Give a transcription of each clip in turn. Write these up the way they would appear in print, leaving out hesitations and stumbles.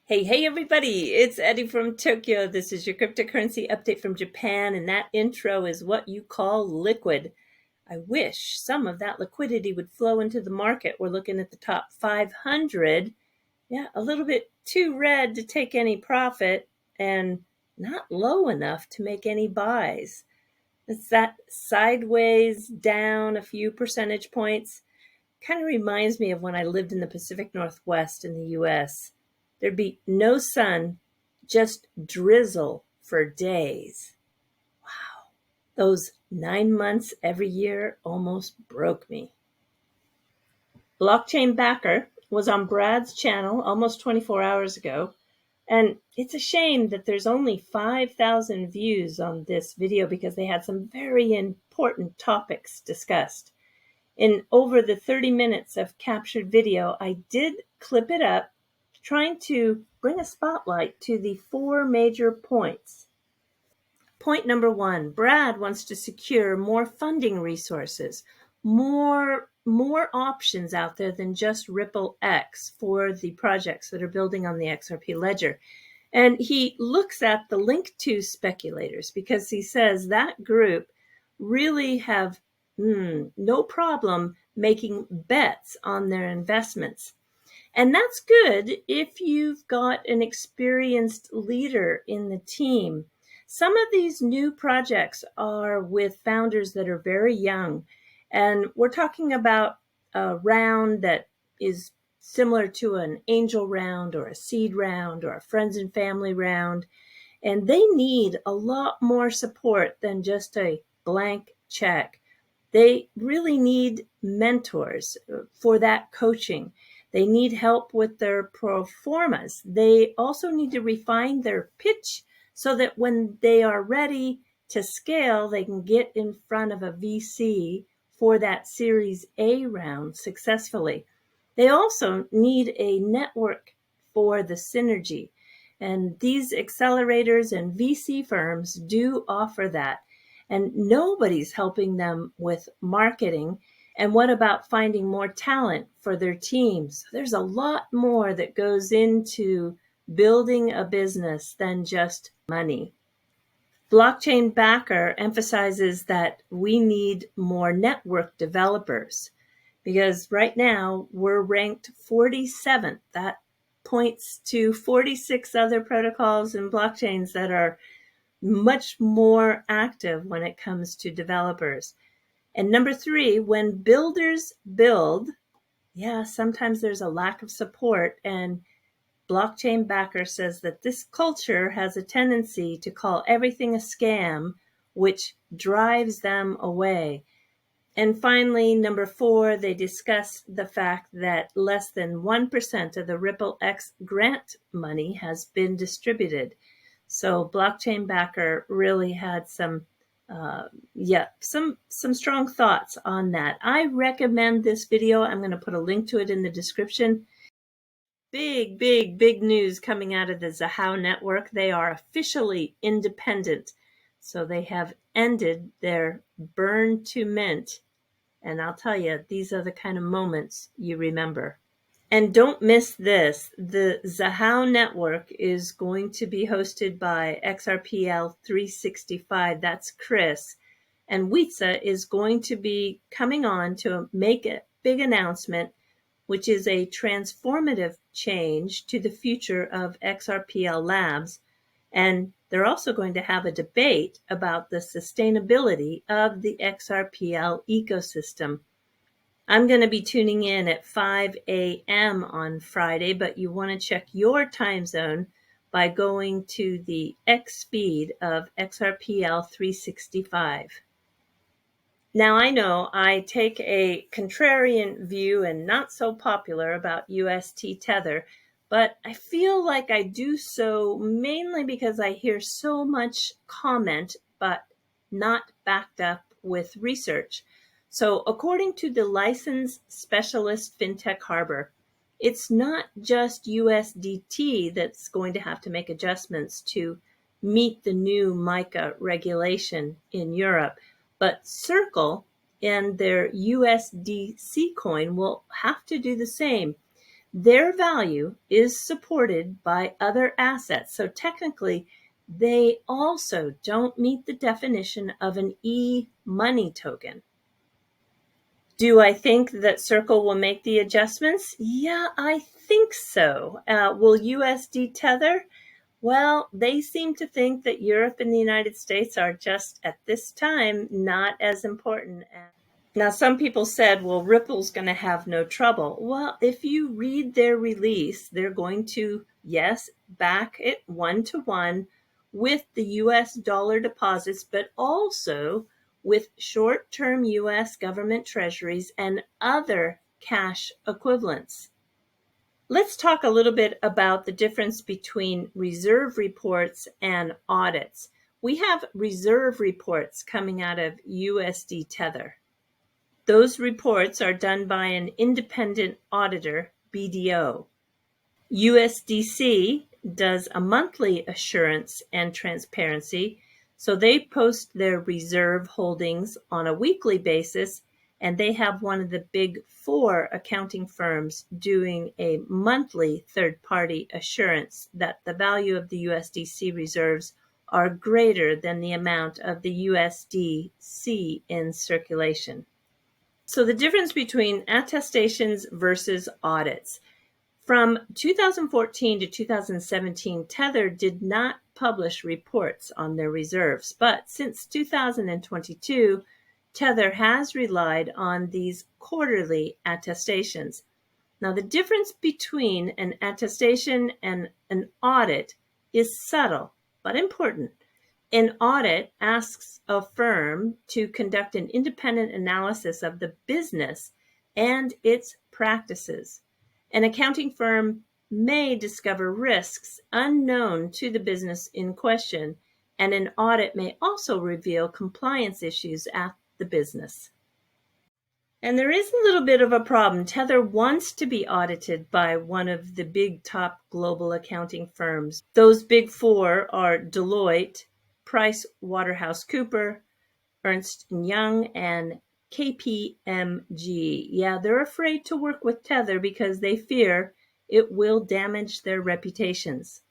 Hey, everybody, it's Eddie from Tokyo. This is your cryptocurrency update from Japan, and that intro is what you call liquid. I wish some of that liquidity would flow into the market. We're looking at the top 500. Yeah, a little bit too red to take any profit and not low enough to make any buys. It's that sideways down a few percentage points. Kind of reminds me of when I lived in the Pacific Northwest in the US. There'd be no sun, just drizzle for days. Wow. Those 9 months every year almost broke me. Blockchain Backer was on Brad's channel almost 24 hours ago. And it's a shame that there's only 5,000 views on this video because they had some very important topics discussed. In over the 30 minutes of captured video, I did clip it up, trying to bring a spotlight to the four major points. Point number one, Brad wants to secure more funding resources, more options out there than just Ripple X for the projects that are building on the XRP ledger. And he looks at the link to speculators because he says that group really have no problem making bets on their investments. And that's good if you've got an experienced leader in the team. Some of these new projects are with founders that are very young. And we're talking about a round that is similar to an angel round or a seed round or a friends and family round. And they need a lot more support than just a blank check. They really need mentors for that coaching. They need help with their pro formas. They also need to refine their pitch so that when they are ready to scale, they can get in front of a VC for that Series A round successfully. They also need a network for the synergy. And these accelerators and VC firms do offer that. And nobody's helping them with marketing. And what about finding more talent for their teams? There's a lot more that goes into building a business than just money. Blockchain Backer emphasizes that we need more network developers because right now we're ranked 47th. That points to 46 other protocols and blockchains that are much more active when it comes to developers. And number three, when builders build, sometimes there's a lack of support. And Blockchain Backer says that this culture has a tendency to call everything a scam, which drives them away. And finally, number four, they discuss the fact that less than 1% of the Ripple X grant money has been distributed. So Blockchain Backer really had some strong thoughts on that. I recommend this video. I'm going to put a link to it in the description. Big news coming out of the Zahao network. They are officially independent. So they have ended their burn to mint. And I'll tell you, these are the kind of moments you remember. And don't miss this. The Zahao network is going to be hosted by XRPL 365. That's Chris. And Witsa is going to be coming on to make a big announcement, which is a transformative change to the future of XRPL Labs. And they're also going to have a debate about the sustainability of the XRPL ecosystem. I'm going to be tuning in at 5 a.m. on Friday, but you want to check your time zone by going to the X feed of XRPL 365. Now, I know I take a contrarian view and not so popular about UST Tether, but I feel like I do so mainly because I hear so much comment, but not backed up with research. So according to the licensed specialist FinTech Harbor, it's not just USDT that's going to have to make adjustments to meet the new MiCA regulation in Europe, but Circle and their USDC coin will have to do the same. their value is supported by other assets. So technically, they also don't meet the definition of an e-money token. Do I think that Circle will make the adjustments? Yeah, I think so. Will USD Tether? Well, they seem to think that Europe and the United States are just at this time not as important. Now, some people said, well, Ripple's going to have no trouble. Well, if you read their release, they're going to, yes, back it 1-to-1 with the US dollar deposits, but also with short-term US government treasuries and other cash equivalents. Let's talk a little bit about the difference between reserve reports and audits. We have reserve reports coming out of USD Tether. Those reports are done by an independent auditor, BDO. USDC does a monthly assurance and transparency, so they post their reserve holdings on a weekly basis, and they have one of the big four accounting firms doing a monthly third-party assurance that the value of the USDC reserves are greater than the amount of the USDC in circulation. So the difference between attestations versus audits. From 2014 to 2017, Tether did not publish reports on their reserves, but since 2022, Tether has relied on these quarterly attestations. Now, the difference between an attestation and an audit is subtle, but important. An audit asks a firm to conduct an independent analysis of the business and its practices. An accounting firm may discover risks unknown to the business in question, and an audit may also reveal compliance issues at the business. And there is a little bit of a problem. Tether wants to be audited by one of the big top global accounting firms. Those big four are Deloitte, PricewaterhouseCoopers, Ernst & Young, and KPMG. Yeah, they're afraid to work with Tether because they fear it will damage their reputations.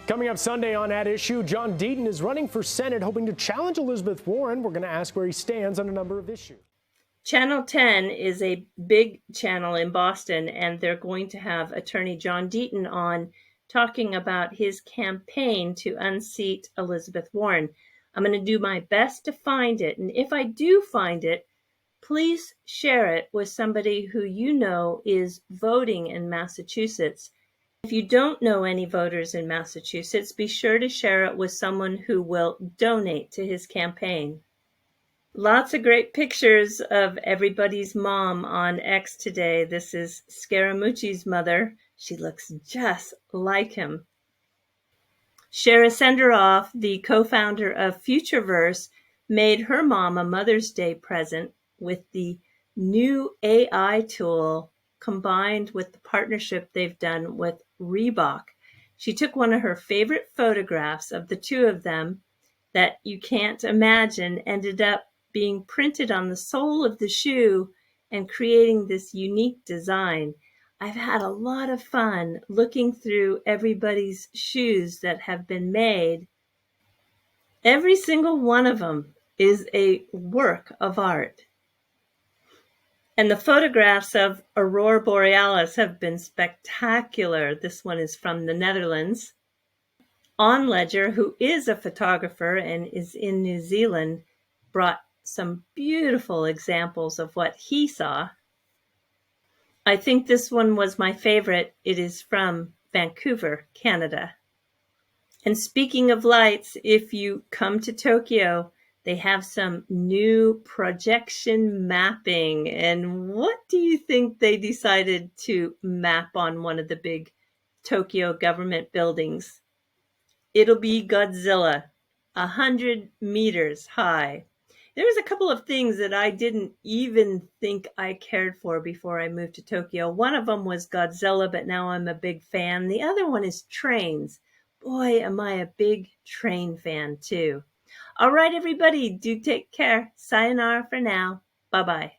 Coming up Sunday on At Issue, John Deaton is running for Senate, hoping to challenge Elizabeth Warren. We're going to ask where he stands on a number of issues. Channel 10 is a big channel in Boston, and they're going to have attorney John Deaton on talking about his campaign to unseat Elizabeth Warren. I'm going to do my best to find it, and if I do find it, please share it with somebody who you know is voting in Massachusetts. If you don't know any voters in Massachusetts, be sure to share it with someone who will donate to his campaign. Lots of great pictures of everybody's mom on X today. This is Scaramucci's mother. She looks just like him. Shara Senderoff, the co-founder of Futureverse, made her mom a Mother's Day present with the new AI tool combined with the partnership they've done with Reebok. She took one of her favorite photographs of the two of them that you can't imagine, ended up being printed on the sole of the shoe and creating this unique design. I've had a lot of fun looking through everybody's shoes that have been made. Every single one of them is a work of art. And the photographs of Aurora Borealis have been spectacular. This one is from the Netherlands. On Ledger, who is a photographer and is in New Zealand, brought some beautiful examples of what he saw. I think this one was my favorite. It is from Vancouver, Canada. And speaking of lights, if you come to Tokyo, they have some new projection mapping. And what do you think they decided to map on one of the big Tokyo government buildings? It'll be Godzilla, 100 meters high. There was a couple of things that I didn't even think I cared for before I moved to Tokyo. One of them was Godzilla, but now I'm a big fan. The other one is trains. Boy, am I a big train fan too. All right, everybody, do take care. Sayonara for now. Bye-bye.